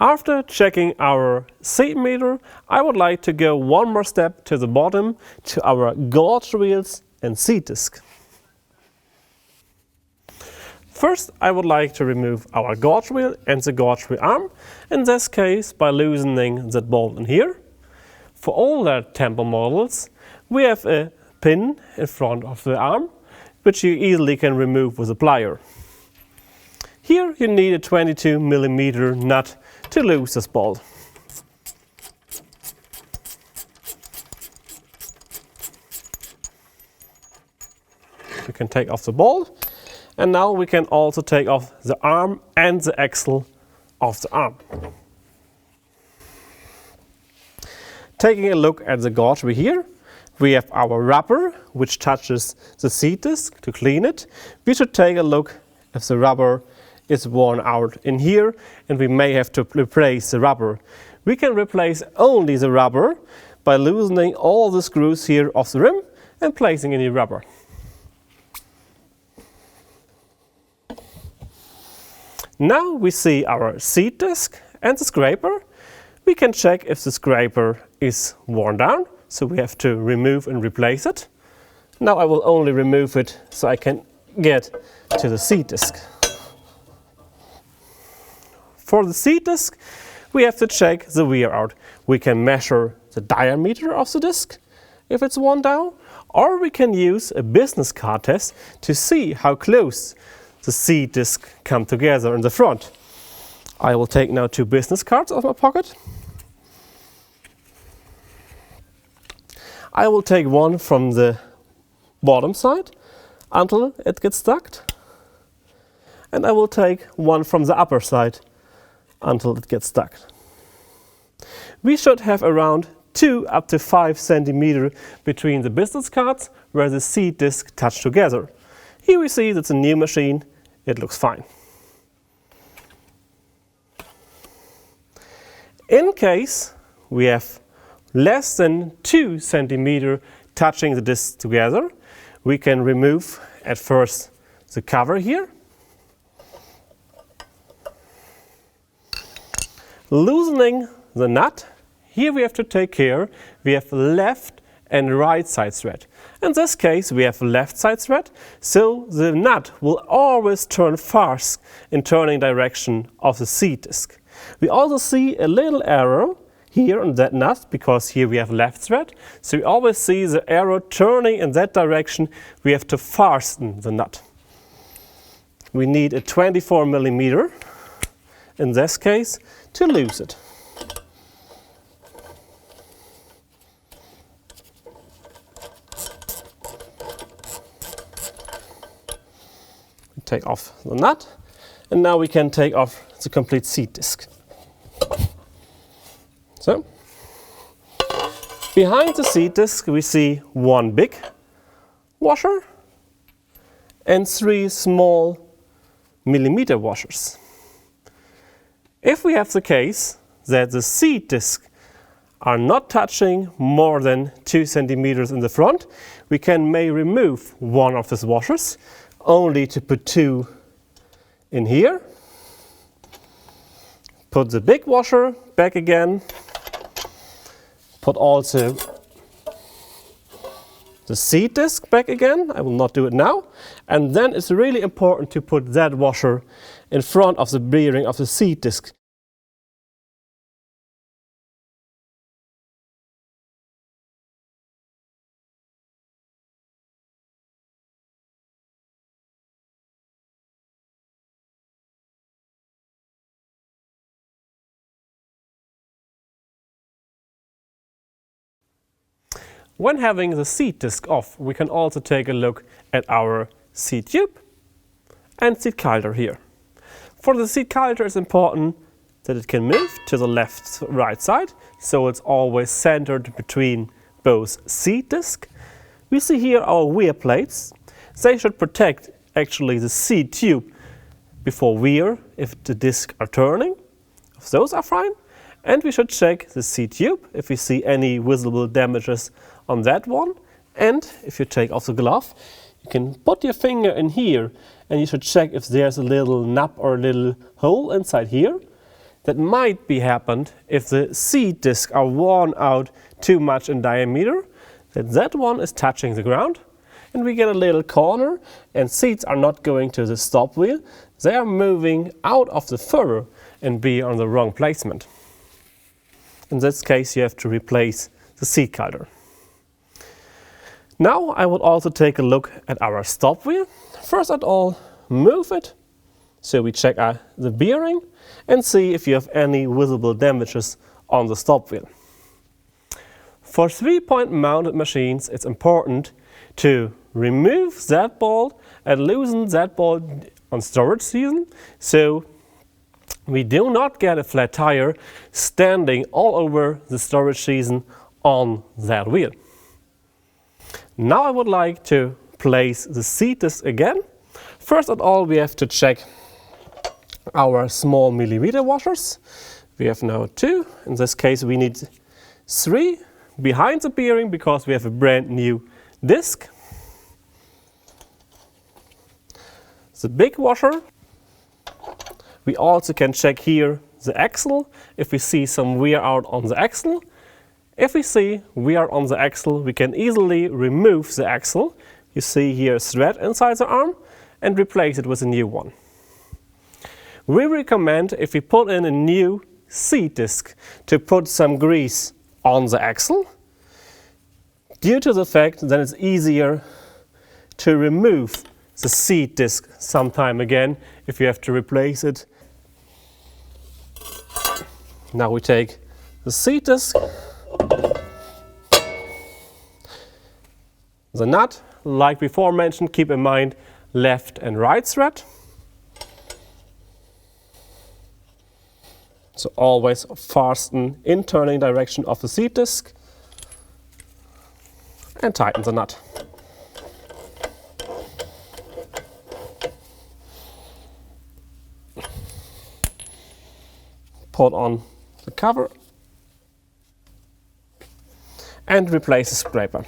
After checking our seat meter, I would like to go one more step to the bottom to our gauge wheels and seat disc. First, I would like to remove our gauge wheel and the gauge wheel arm, in this case by loosening that bolt in here. For older tempo models, we have a pin in front of the arm, which you easily can remove with a plier. Here you need a 22mm nut to loose this bolt. We can take off the bolt, and now we can also take off the arm and the axle of the arm. Taking a look at the gauge wheel here, we have our rubber which touches the seat disc to clean it. We should take a look if the rubber is worn out in here, and we may have to replace the rubber. We can replace only the rubber by loosening all the screws here of the rim and placing in the rubber. Now we see our seat disc and the scraper. We can check if the scraper is worn down, so we have to remove and replace it. Now I will only remove it so I can get to the seat disc. For the seat disc, we have to check the wear out. We can measure the diameter of the disc if it's worn down, or we can use a business card test to see how close the seat disc come together in the front. I will take now 2 business cards out of my pocket. I will take one from the bottom side until it gets stuck, and I will take one from the upper side until it gets stuck. We should have around 2 up to 5 centimeters between the business cards where the seat disc touch together. Here we see that's a new machine, it looks fine. In case we have less than 2 centimeters touching the disc together, we can remove at first the cover here. Loosening the nut, here we have to take care, we have left and right side thread. In this case we have left side thread, so the nut will always turn fast in turning direction of the seat disc. We also see a little arrow here on that nut, because here we have left thread, so we always see the arrow turning in that direction. We have to fasten the nut. We need a 24mm in this case to loose it. We take off the nut, and now we can take off the complete seat disc. So, behind the seat disc we see 1 big washer and 3 small millimeter washers. If we have the case that the seat disc are not touching more than 2 centimeters in the front, we may remove one of these washers, only to put 2 in here. Put the big washer back again. Put also the seat disc back again. I will not do it now. And then it's really important to put that washer in front of the bearing of the seat disc. When having the seat disc off, we can also take a look at our seat tube and seat coulter here. For the seat coulter, it's important that it can move to the left right side, so it's always centered between both seat disc. We see here our wear plates. They should protect actually the seat tube before wear if the discs are turning. If those are fine. And we should check the seat tube if we see any visible damages on that one. And if you take off the glove, you can put your finger in here and you should check if there's a little nub or a little hole inside here. that might be happened if the seat discs are worn out too much in diameter, that one is touching the ground and we get a little corner and seats are not going to the stop wheel, they are moving out of the furrow and be on the wrong placement. In this case you have to replace the seat coulter. Now I would also take a look at our stop wheel. First of all, move it. So we check the bearing and see if you have any visible damages on the stop wheel. For 3-point mounted machines, it's important to remove that bolt and loosen that bolt on storage season, so we do not get a flat tire standing all over the storage season on that wheel. Now I would like to place the seat disc again. First of all, we have to check our small millimeter washers. We have now 2. In this case we need 3 behind the bearing because we have a brand new disc. The big washer. We also can check here the axle if we see some wear out on the axle. If we see wear on the axle, we can easily remove the axle. You see here a thread inside the arm and replace it with a new one. We recommend, if we put in a new seat disc, to put some grease on the axle, due to the fact that it's easier to remove the seat disc sometime again if you have to replace it. Now we take the seat disc, the nut, like before mentioned, keep in mind left and right thread. So always fasten in turning direction of the seat disc and tighten the nut. Put on the cover and replace the scraper.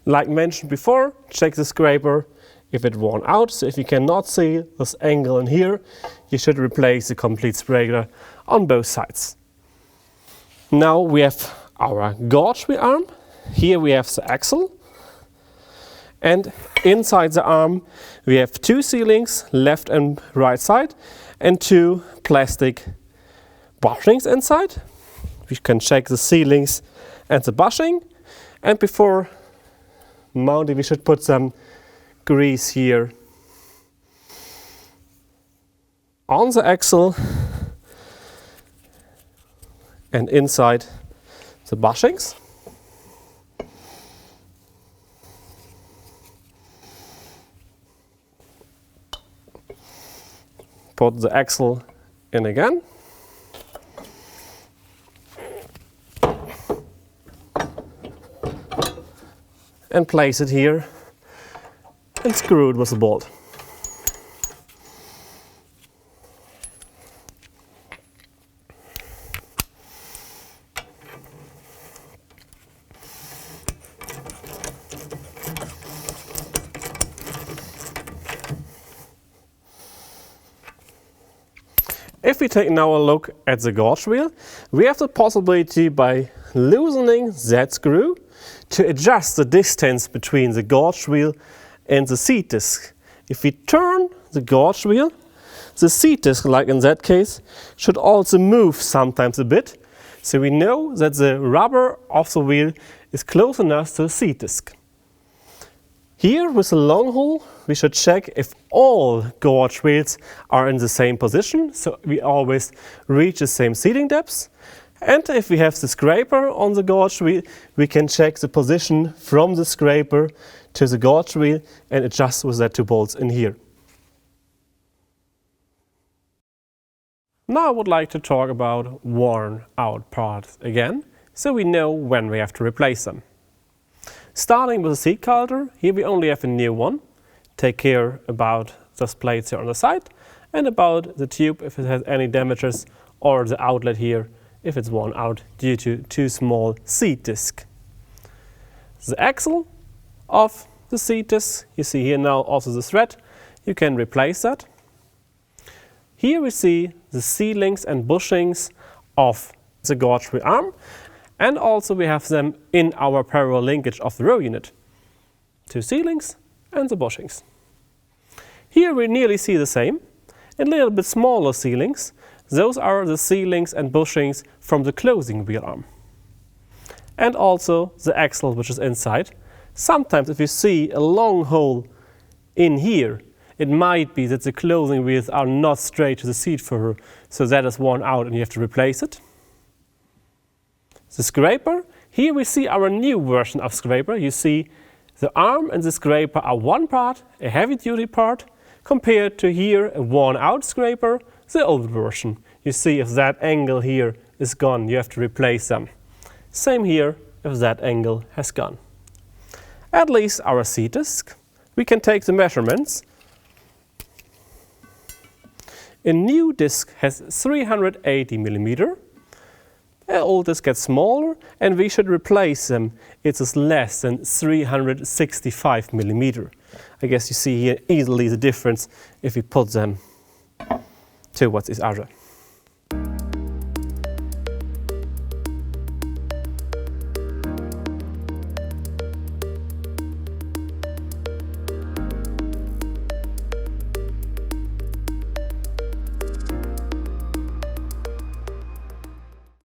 Like mentioned before, check the scraper if it's worn out. So if you cannot see this angle in here, you should replace the complete scraper on both sides. Now we have our gauge wheel arm. Here we have the axle. And inside the arm we have 2 sealings, left and right side, and 2 plastic bushings inside. We can check the sealings and the bushing. And before mounting, we should put some grease here on the axle and inside the bushings. Put the axle in again. And place it here and screw it with a bolt. If we take now a look at the gauge wheel, we have the possibility by loosening that screw to adjust the distance between the gauge wheel and the seat disc. If we turn the gauge wheel, the seat disc, like in that case, should also move sometimes a bit, so we know that the rubber of the wheel is close enough to the seat disc. Here with the long hole, we should check if all gauge wheels are in the same position, so we always reach the same seating depth. And if we have the scraper on the gauge wheel, we can check the position from the scraper to the gauge wheel and adjust with that 2 bolts in here. Now I would like to talk about worn out parts again, so we know when we have to replace them. Starting with the seat coulter, here we only have a new one. Take care about those plates here on the side and about the tube if it has any damages, or the outlet here if it's worn out due to too small seat disc. The axle of the seat disc. You see here now also the thread. You can replace that. Here we see the ceilings and bushings of the gauge wheel arm, and also we have them in our parallel linkage of the row unit. Two ceilings and the bushings. Here we nearly see the same. In a little bit smaller ceilings, those are the ceilings and bushings from the closing wheel arm. And also the axle which is inside. Sometimes if you see a long hole in here, it might be that the closing wheels are not straight to the seat furrow, so that is worn out and you have to replace it. The scraper, here we see our new version of scraper. You see the arm and the scraper are one part, a heavy duty part, compared to here a worn out scraper, the old version. You see if that angle here is gone, you have to replace them. Same here if that angle has gone. At least our seat disc, we can take the measurements. A new disc has 380 millimeter. An old disc gets smaller and we should replace them. It is less than 365 millimeter. I guess you see here easily the difference if we put them towards each other.